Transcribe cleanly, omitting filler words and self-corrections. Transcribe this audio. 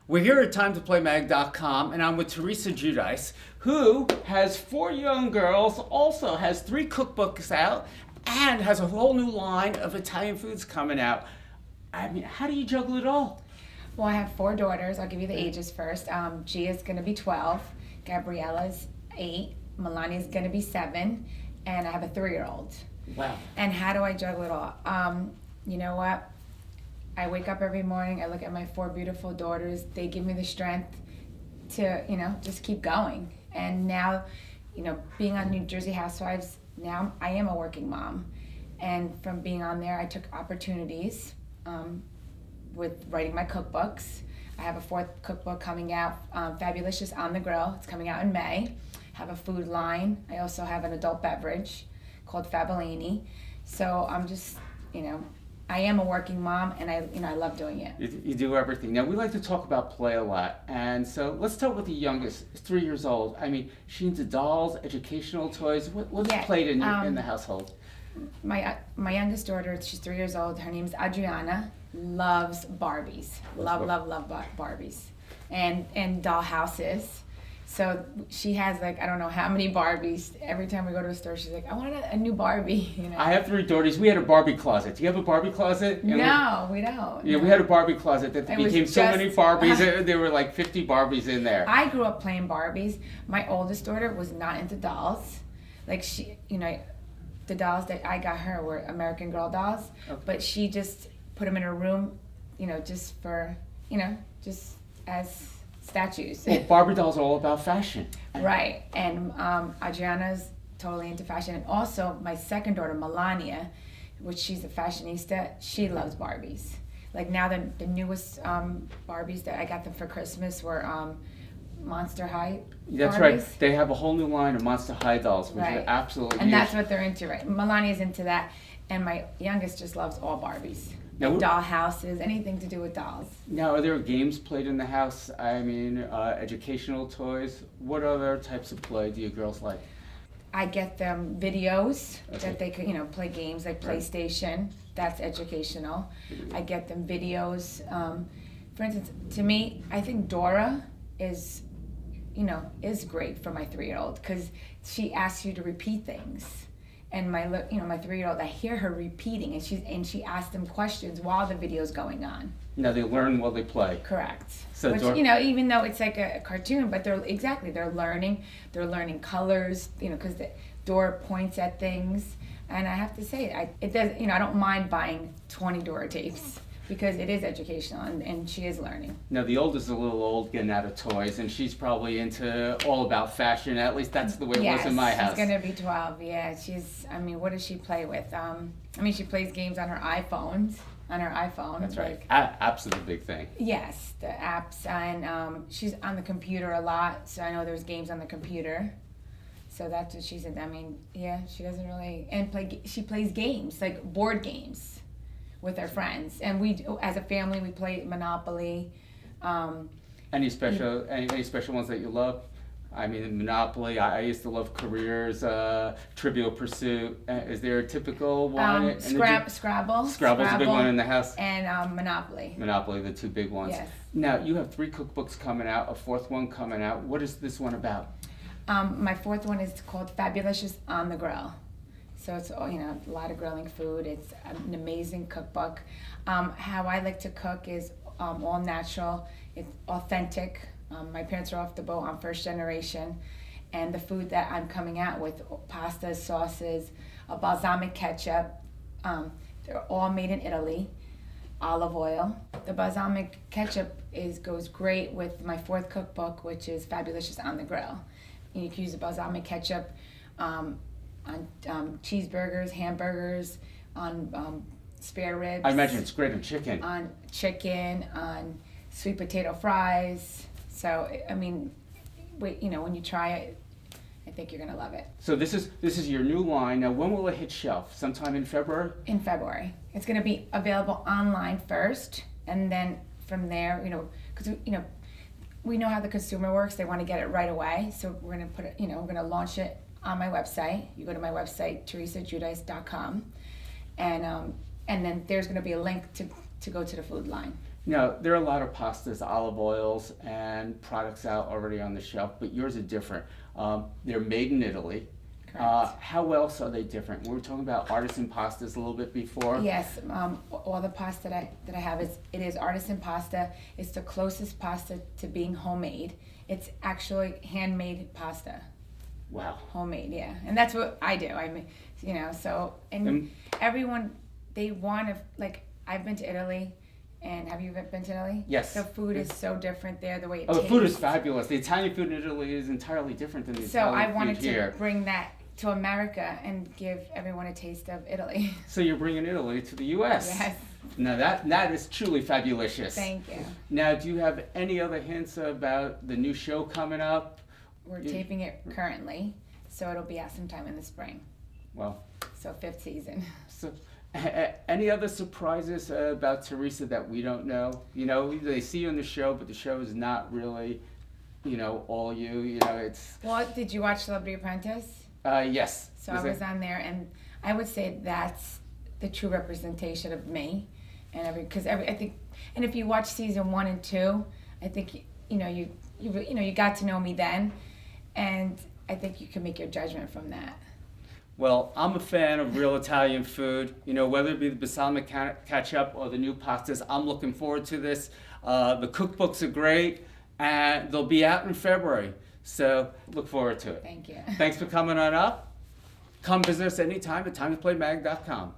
We're here at TimeToPlayMag.com, and I'm with Teresa Giudice, who has 4 young girls, also has 3 cookbooks out, and has a whole new line of Italian foods coming out. I mean, how do you juggle it all? Well, I have 4 daughters. I'll give you the ages first. Gia's going to be 12, Gabriella's 8, Melania's going to be 7, and I have a 3-year-old. Wow. And how do I juggle it all? You know what? I wake up every morning, I look at my 4 beautiful daughters, they give me the strength to, just keep going. And now, being on New Jersey Housewives, now I am a working mom. And from being on there, I took opportunities with writing my cookbooks. I have a 4th cookbook coming out, Fabulicious on the Grill. It's coming out in May. I have a food line. I also have an adult beverage called Fabellini. So I'm just, I am a working mom, and I love doing it. You do everything. Now, we like to talk about play a lot, and so let's start with the youngest, 3 years old. I mean, she into dolls, educational toys. What's played in the household? My youngest daughter, she's 3 years old. Her name's Adriana. Loves Barbies. Love Barbies, and doll houses. So she has I don't know how many Barbies. Every time we go to a store, she's like, I want a new Barbie. I have 3 daughters. We had a Barbie closet. Do you have a Barbie closet? No, we don't. Yeah, no. we had a Barbie closet that became so many Barbies. There were like 50 Barbies in there. I grew up playing Barbies. My oldest daughter was not into dolls. She, the dolls that I got her were American Girl dolls. Okay. But she just put them in her room, just for, just as statues. Well, Barbie dolls are all about fashion. Right, and Adriana's totally into fashion. And also my second daughter, Melania, which she's a fashionista, she loves Barbies. Now the newest Barbies that I got them for Christmas were Monster High That's Barbies. Right. They have a whole new line of Monster High dolls, which are absolutely and that's what they're into, right? Melania's into that, and my youngest just loves all Barbies. Now, doll houses, anything to do with dolls. Now, are there games played in the house? I mean, educational toys. What other types of play do you girls like? I get them videos that they could, play games like PlayStation. That's educational. I get them videos. For instance, to me, I think Dora is great for my 3-year-old because she asks you to repeat things. And my 3-year-old, I hear her repeating, and she asks them questions while the video's going on. Now they learn while they play. Correct. So which, even though it's like a cartoon, but they're learning. They're learning colors, because the Dora points at things. And I have to say, it does. I don't mind buying 20 Dora tapes because it is educational, and she is learning. Now the oldest is a little old getting out of toys, and she's probably into all about fashion. At least that's the way it was in my house. She's going to be 12, yeah. What does she play with? She plays games on her iPhone. That's right. Apps are the big thing. Yes, the apps, and she's on the computer a lot, so I know there's games on the computer. So that's what she's in. She doesn't really, she plays games, like board games, with her friends, and we, as a family, we play Monopoly. Any special ones that you love? I mean, Monopoly. I used to love Careers, Trivial Pursuit. Is there a typical one? Scrabble. Scrabble's a big one in the house. And Monopoly. Monopoly, the 2 big ones. Yes. Now you have 3 cookbooks coming out, a 4th one coming out. What is this one about? My 4th one is called Fabulicious on the Grill. So it's a lot of grilling food. It's an amazing cookbook. How I like to cook is all natural. It's authentic. My parents are off the boat. I'm first generation, and the food that I'm coming out with, pastas, sauces, a balsamic ketchup. They're all made in Italy. Olive oil. The balsamic ketchup goes great with my 4th cookbook, which is Fabulicious on the Grill. You can use the balsamic ketchup on cheeseburgers, hamburgers, on spare ribs. I imagine it's great on chicken. On chicken, on sweet potato fries. So when you try it, I think you're gonna love it. So this is your new line. Now, when will it hit shelf? Sometime in February? In February. It's gonna be available online first, and then from there, because we know how the consumer works. They want to get it right away. So we're gonna put it, we're gonna launch it on my website. You go to my website, teresagiudice.com, and then there's going to be a link to go to the food line. Now, there are a lot of pastas, olive oils, and products out already on the shelf, but yours are different. They're made in Italy. Correct. How else are they different? We were talking about artisan pastas a little bit before. Yes, all the pasta that I have it is artisan pasta. It's the closest pasta to being homemade. It's actually handmade pasta. Wow. Homemade, yeah, and that's what I do. I mean, so everyone they want to like. I've been to Italy, and have you been to Italy? Yes. The food is so different there. The way it Oh, the tastes. food is fabulous. The Italian food in Italy is entirely different than the So Italian I wanted food here. to bring that to America and give everyone a taste of Italy. So you're bringing Italy to the U.S. Yes. Now that is truly fabulous. Thank you. Now, do you have any other hints about the new show coming up? We're taping it currently, so it'll be out sometime in the spring. Well, So 5th season. so any other surprises about Teresa that we don't know? You know, they see you in the show, but the show is not really, all you. It's. Well, did you watch Celebrity Apprentice? Yes. So I was on there, and I would say that's the true representation of me, and I think, and if you watch season 1 and 2, I think you got to know me then, and I think you can make your judgment from that. Well, I'm a fan of real Italian food. Whether it be the balsamic ketchup or the new pastas, I'm looking forward to this. The cookbooks are great, and they'll be out in February. So look forward to it. Thank you. Thanks for coming on up. Come visit us anytime at timetopplaymag.com.